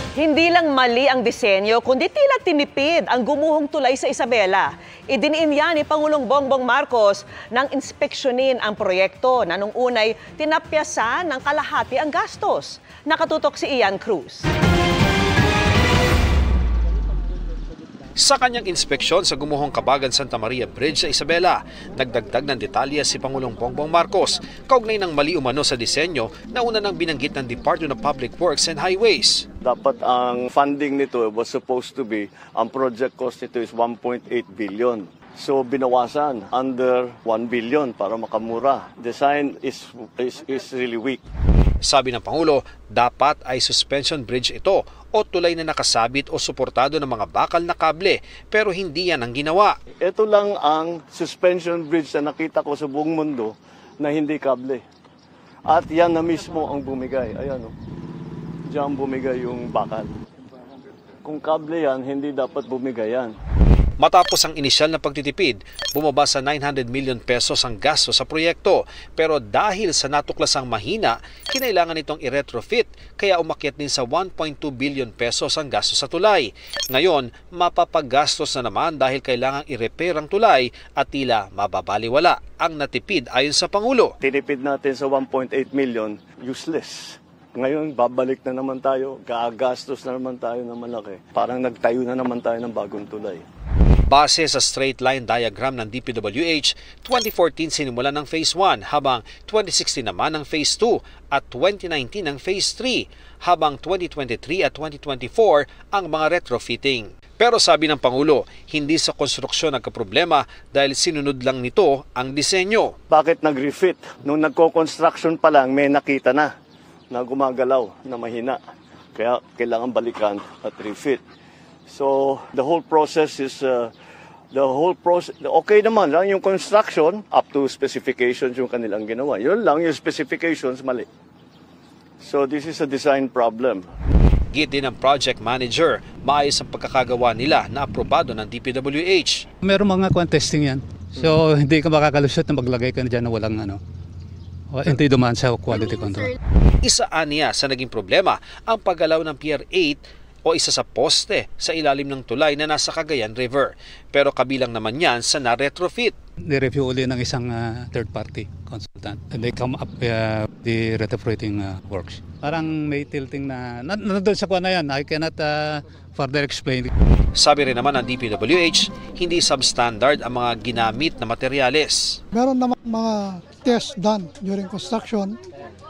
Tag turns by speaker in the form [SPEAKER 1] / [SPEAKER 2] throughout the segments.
[SPEAKER 1] Hindi lang mali ang disenyo, kundi tila tinipid ang gumuhong tulay sa Isabela. Idiniin yan ni Pangulong Bongbong Marcos nang inspeksyonin ang proyekto na nung unay tinapyasan ng kalahati ang gastos. Nakatutok si Ian Cruz.
[SPEAKER 2] Sa kanyang inspeksyon sa gumuhong Kabagan Santa Maria Bridge sa Isabela, nagdagdag ng detalye si Pangulong Bongbong Marcos kaugnay ng mali umano sa disenyo na una nang binanggit ng Department of Public Works and Highways.
[SPEAKER 3] Dapat ang funding nito was supposed to be, ang project cost nito is 1.8 billion. So binawasan under 1 billion para makamura. Design is really weak.
[SPEAKER 2] Sabi ng Pangulo, dapat ay suspension bridge ito o tulay na nakasabit o suportado ng mga bakal na kable, pero hindi yan ang ginawa.
[SPEAKER 3] Ito lang ang suspension bridge na nakita ko sa buong mundo na hindi kable. At yan na mismo ang bumigay. Ayan o. Diyan bumigay yung bakal. Kung kable yan, hindi dapat bumigay yan.
[SPEAKER 2] Matapos ang inisyal na pagtitipid, bumaba sa 900 million pesos ang gasto sa proyekto. Pero dahil sa natuklasang mahina, kinailangan itong i-retrofit, kaya umakyat din sa 1.2 billion pesos ang gasto sa tulay. Ngayon, mapapagastos na naman dahil kailangang i-repair ang tulay at tila mababaliwala ang natipid ayon sa Pangulo.
[SPEAKER 3] Tinipid natin sa 1.8 million, useless. Ngayon, babalik na naman tayo, gagastos na naman tayo ng malaki. Parang nagtayo na naman tayo ng bagong tulay.
[SPEAKER 2] Base sa straight line diagram ng DPWH, 2014 sinimulan ng Phase 1 habang 2016 naman ang Phase 2 at 2019 ang Phase 3 habang 2023 at 2024 ang mga retrofitting. Pero sabi ng Pangulo, hindi sa konstruksyon nagkaproblema dahil sinunod lang nito ang disenyo.
[SPEAKER 3] Bakit nag-refit? Nung nagko-construction pa lang, may nakita na gumagalaw, na mahina. Kaya kailangan balikan at refit. So the whole process is okay naman lang yung construction up to specifications yung kanilang ginawa. Yun lang yung specifications mali. So this is a design problem.
[SPEAKER 2] Git din ng project manager, maayos ang pagkakagawa nila na aprobado ng DPWH.
[SPEAKER 4] Meron mga testing yan. So hindi ka makakalusot na maglagay ka na dyan na walang hindi dumaan sa quality control.
[SPEAKER 2] Isa aniya sa naging problema ang paggalaw ng Pier 8 o isa sa poste sa ilalim ng tulay na nasa Cagayan River. Pero kabilang naman yan sa na-retrofit.
[SPEAKER 4] Ni-review uli ng isang third-party consultant. And they come up the retrofitting works. Parang may tilting na nandun sa kuha na yan. I cannot further explain.
[SPEAKER 2] Sabi rin naman ng DPWH, hindi substandard ang mga ginamit na materyales.
[SPEAKER 5] Meron naman mga tests done during construction.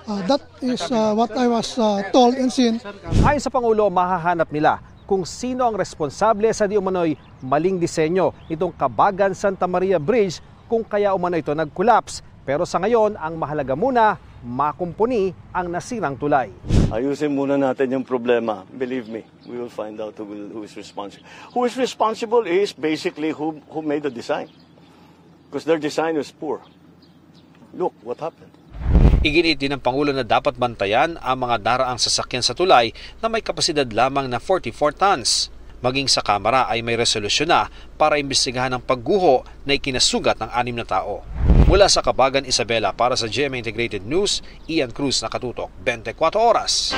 [SPEAKER 5] That is what I was told and seen.
[SPEAKER 2] Ayon sa Pangulo, mahahanap nila kung sino ang responsable sa di umano'y maling disenyo itong Kabagan Santa Maria Bridge kung kaya umano ito nag-collapse. Pero sa ngayon, ang mahalaga muna, makumpuni ang nasirang tulay.
[SPEAKER 3] Ayusin muna natin yung problema. Believe me, we will find out who is responsible. Who is responsible is basically who made the design. Because their design was poor. Look what happened.
[SPEAKER 2] Iginiit din ng Pangulo na dapat bantayan ang mga daraang sasakyan sa tulay na may kapasidad lamang na 44 tons. Maging sa Kamara ay may resolusyon na para imbestigahan ang pagguho na ikinasugat ng 6 na tao. Mula sa Kabagan, Isabela, para sa GMA Integrated News, Ian Cruz, Nakatutok, 24 Oras.